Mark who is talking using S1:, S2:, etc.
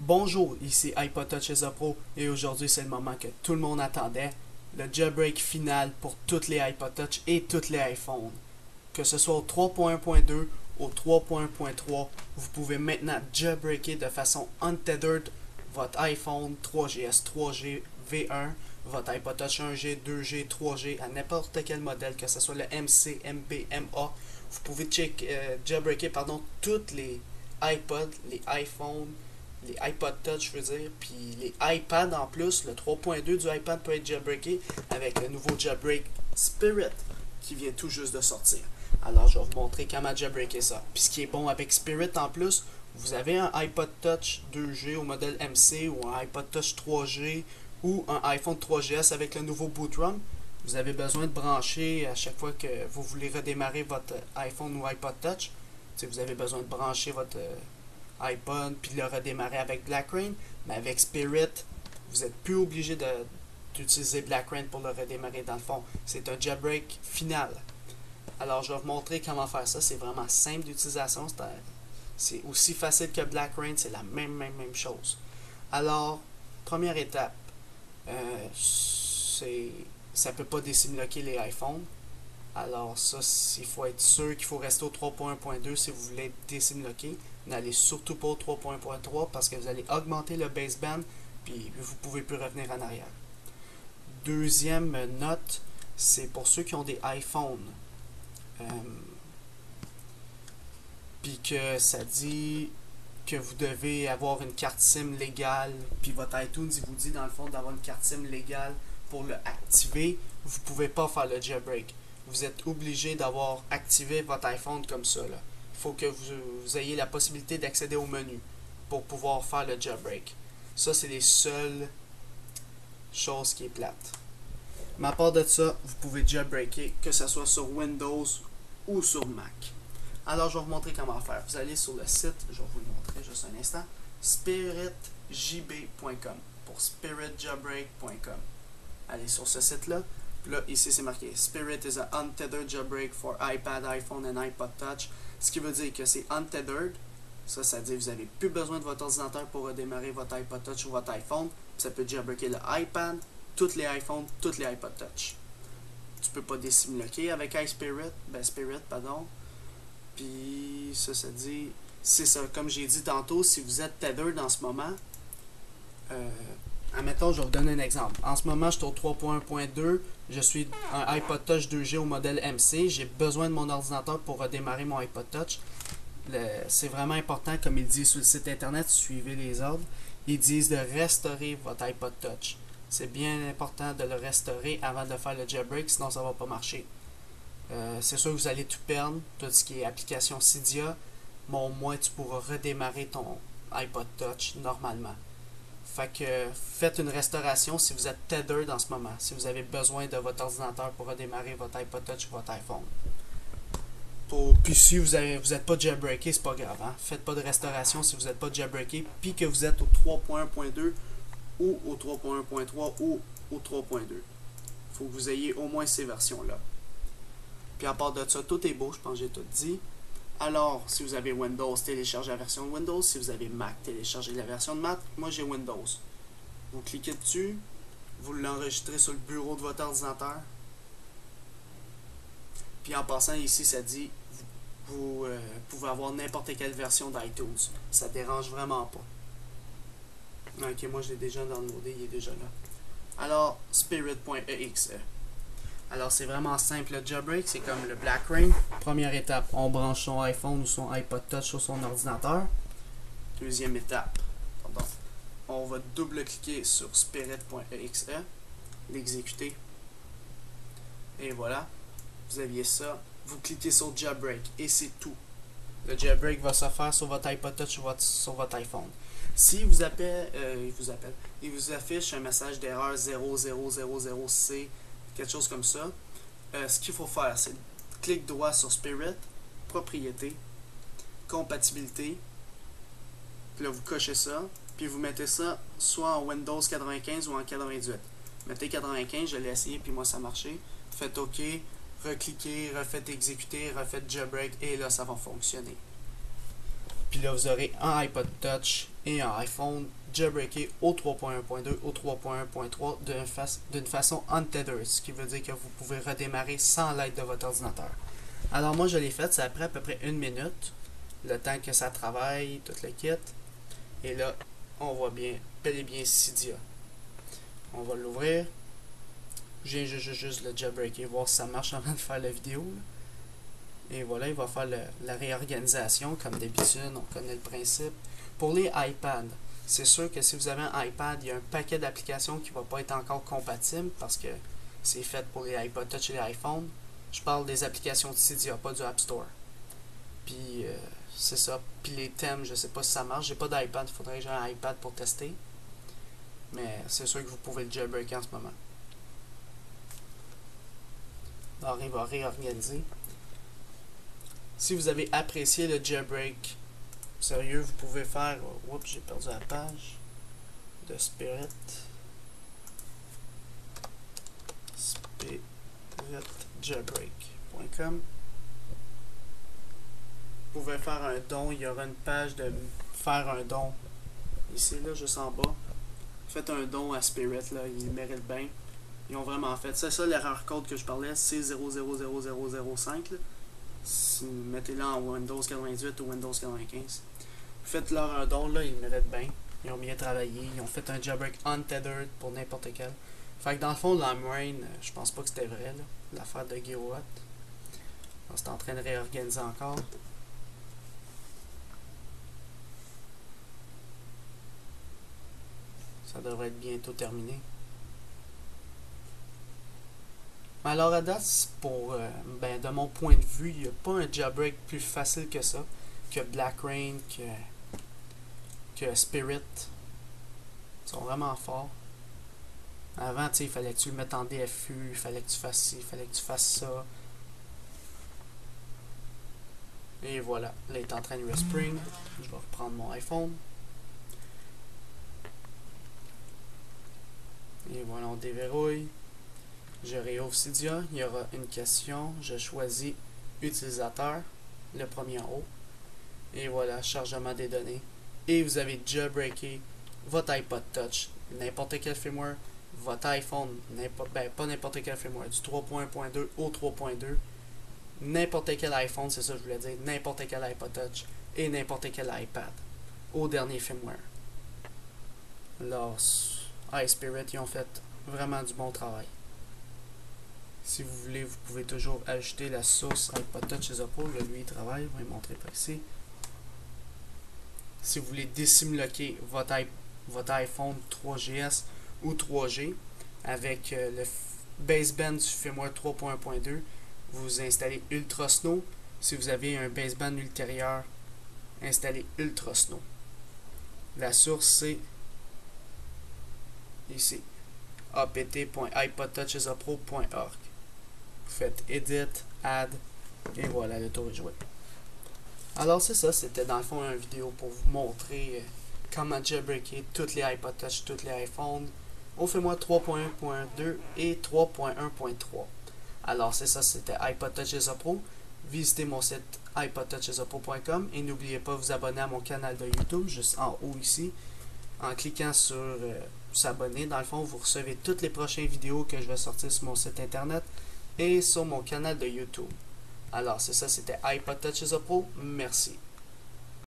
S1: Bonjour, ici iPod Touch Eza Pro et aujourd'hui c'est le moment que tout le monde attendait, le jailbreak final pour toutes les iPod Touch et toutes les iPhones. Que ce soit au 3.1.2 ou au 3.1.3, vous pouvez maintenant jailbreaker de façon untethered votre iPhone 3GS, 3G, V1, votre iPod Touch 1G, 2G, 3G à n'importe quel modèle, que ce soit le MC, MB, MA. Vous pouvez jailbreaker toutes les iPods, les iPhones, les iPod Touch, je veux dire, puis les iPads en plus. Le 3.2 du iPad peut être jailbreaké avec le nouveau jailbreak Spirit qui vient tout juste de sortir. Alors, je vais vous montrer comment jailbreaker ça. Puis ce qui est bon avec Spirit en plus, vous avez un iPod Touch 2G au modèle MC ou un iPod Touch 3G ou un iPhone 3GS avec le nouveau BootROM. Vous avez besoin de brancher à chaque fois que vous voulez redémarrer votre iPhone ou iPod Touch. Vous avez besoin de brancher votre iPod puis le redémarrer avec BlackRain. Mais avec Spirit, vous n'êtes plus obligé d'utiliser BlackRain pour le redémarrer dans le fond. C'est un jailbreak final. Alors, je vais vous montrer comment faire ça. C'est vraiment simple d'utilisation. C'est aussi facile que BlackRain. C'est la même chose. Alors, première étape, ça ne peut pas désimloquer les iPhones. Alors ça, il faut être sûr qu'il faut rester au 3.1.2 si vous voulez désimloquer. N'allez surtout pas au 3.1.3 parce que vous allez augmenter le baseband puis vous pouvez plus revenir en arrière. Deuxième note, c'est pour ceux qui ont des iPhones. Puis que ça dit que vous devez avoir une carte SIM légale, puis votre iTunes il vous dit dans le fond d'avoir une carte SIM légale pour le activer, vous pouvez pas faire le jailbreak. Vous êtes obligé d'avoir activé votre iPhone comme ça. Il faut que vous ayez la possibilité d'accéder au menu pour pouvoir faire le jailbreak. Ça, c'est les seules choses qui est plate. Mais à part de ça, vous pouvez jailbreaker, que ce soit sur Windows ou sur Mac. Alors, je vais vous montrer comment faire. Vous allez sur le site, je vais vous le montrer juste un instant, spiritjb.com pour spiritjailbreak.com. Allez sur ce site-là. Là, ici, c'est marqué Spirit is an untethered jailbreak for iPad, iPhone and iPod Touch. Ce qui veut dire que c'est untethered. Ça veut dire que vous n'avez plus besoin de votre ordinateur pour redémarrer votre iPod Touch ou votre iPhone. Ça peut jailbreaker le iPad, tous les iPhones, tous les iPod Touch. Tu peux pas désimloquer avec Spirit, pardon. Puis ça dit, c'est ça, comme j'ai dit tantôt, si vous êtes tethered en ce moment, admettons, je vais vous donner un exemple. En ce moment, je suis au 3.1.2, je suis un iPod Touch 2G au modèle MC, j'ai besoin de mon ordinateur pour redémarrer mon iPod Touch. C'est vraiment important, comme ils disent sur le site internet, suivez les ordres. Ils disent de restaurer votre iPod Touch. C'est bien important de le restaurer avant de faire le jailbreak, sinon ça ne va pas marcher. C'est sûr que vous allez tout perdre, tout ce qui est application Cydia, mais au moins tu pourras redémarrer ton iPod Touch normalement. Fait que faites une restauration si vous êtes tethered en ce moment, si vous avez besoin de votre ordinateur pour redémarrer votre iPod Touch ou votre iPhone. Puis si vous n'êtes pas jailbreaké, c'est pas grave. Faites pas de restauration si vous n'êtes pas jailbreaké, puis que vous êtes au 3.1.2 ou au 3.1.3 ou au 3.2. Il faut que vous ayez au moins ces versions-là. Puis à part de ça, tout est beau, je pense que j'ai tout dit. Alors, si vous avez Windows, téléchargez la version de Windows. Si vous avez Mac, téléchargez la version de Mac. Moi, j'ai Windows. Vous cliquez dessus. Vous l'enregistrez sur le bureau de votre ordinateur. Puis en passant, ici, ça dit vous pouvez avoir n'importe quelle version d'iTunes. Ça ne dérange vraiment pas. Ok, moi, je l'ai déjà downloadé. Il est déjà là. Alors, spirit.exe. Alors, c'est vraiment simple. Le jailbreak, c'est comme le BlackRain. Première étape, on branche son iPhone ou son iPod Touch sur son ordinateur. Deuxième étape, on va double-cliquer sur spirit.exe, l'exécuter. Et voilà, vous aviez ça. Vous cliquez sur jailbreak et c'est tout. Le jailbreak va se faire sur votre iPod Touch ou sur votre iPhone. S'il vous il vous affiche un message d'erreur 0000C, quelque chose comme ça. Ce qu'il faut faire, c'est clic droit sur Spirit, propriété, compatibilité. Puis là, vous cochez ça, puis vous mettez ça soit en Windows 95 ou en 98. Mettez 95, je l'ai essayé, puis moi ça a marché. Faites OK, recliquez, refaites exécuter, refaites jailbreak, et là ça va fonctionner. Puis là, vous aurez un iPod Touch et un iPhone jailbreaké au 3.1.2 au 3.1.3 d'une façon untethered, ce qui veut dire que vous pouvez redémarrer sans l'aide de votre ordinateur. Alors moi je l'ai fait, ça a pris à peu près 1 minute, le temps que ça travaille, tout le kit. Et là, on voit bien, bel et bien Cydia. On va l'ouvrir. Je viens juste le jailbreaker, voir si ça marche avant de faire la vidéo. Et voilà, il va faire la réorganisation, comme d'habitude, on connaît le principe. Pour les iPads, c'est sûr que si vous avez un iPad, il y a un paquet d'applications qui ne va pas être encore compatible parce que c'est fait pour les iPod Touch et les iPhones. Je parle des applications de Cydia, pas du App Store. Puis c'est ça. Puis les thèmes, je sais pas si ça marche. J'ai pas d'iPad, il faudrait que j'ai un iPad pour tester. Mais c'est sûr que vous pouvez le jailbreaker en ce moment. Alors il va réorganiser. Si vous avez apprécié le jailbreak, sérieux, vous pouvez faire... Oups, j'ai perdu la page de Spirit. spiritjailbreak.com. Vous pouvez faire un don, il y aura une page de faire un don ici, là, juste en bas. Faites un don à Spirit, là, ils méritent bien. Ils ont vraiment fait. C'est ça l'erreur code que je parlais, C000005. Mettez-le en Windows 98 ou Windows 95. Faites-leur un don, là, ils méritent bien. Ils ont bien travaillé. Ils ont fait un jailbreak untethered pour n'importe quel. Fait que dans le fond, LimeRain, je pense pas que c'était vrai, là, l'affaire de Gigawatt. C'est en train de réorganiser encore. Ça devrait être bientôt terminé. Alors à date, de mon point de vue, il n'y a pas un jailbreak plus facile que ça, que BlackRain, que Spirit. Ils sont vraiment forts. Avant, il fallait que tu le mettes en DFU, il fallait que tu fasses ci, il fallait que tu fasses ça. Et voilà, là il est en train de respring. Je vais reprendre mon iPhone. Et voilà, on déverrouille. Je réouvre Cydia. Il y aura une question. Je choisis utilisateur, le premier en haut. Et voilà, chargement des données. Et vous avez jailbreaké votre iPod Touch, n'importe quel firmware, votre iPhone, pas n'importe quel firmware, du 3.1.2 au 3.2, n'importe quel iPhone, c'est ça que je voulais dire, n'importe quel iPod Touch et n'importe quel iPad, au dernier firmware. Alors, iSpirit, ils ont fait vraiment du bon travail. Si vous voulez, vous pouvez toujours ajouter la source iPod Touch chez Oppo. Là, lui, il travaille. Je vais montrer par ici. Si vous voulez désimloquer votre iPhone 3GS ou 3G avec le baseband du firmware 3.1.2, vous installez UltraSnow. Si vous avez un baseband ultérieur, installez UltraSnow. La source, c'est ici, apt.ipodtouchesapro.org. Vous faites Edit, Add, et voilà, le tour est joué. Alors c'est ça, c'était dans le fond une vidéo pour vous montrer comment jailbreaker toutes les iPod Touch, toutes les iPhones au firmware 3.1.2 et 3.1.3. Alors c'est ça, c'était iPod Touch Pro. Visitez mon site ipodtouchesapro.com et n'oubliez pas de vous abonner à mon canal de YouTube, juste en haut ici. En cliquant sur s'abonner, dans le fond, vous recevez toutes les prochaines vidéos que je vais sortir sur mon site internet et sur mon canal de YouTube. Alors, c'est ça, c'était iPod Touch Pro. Merci.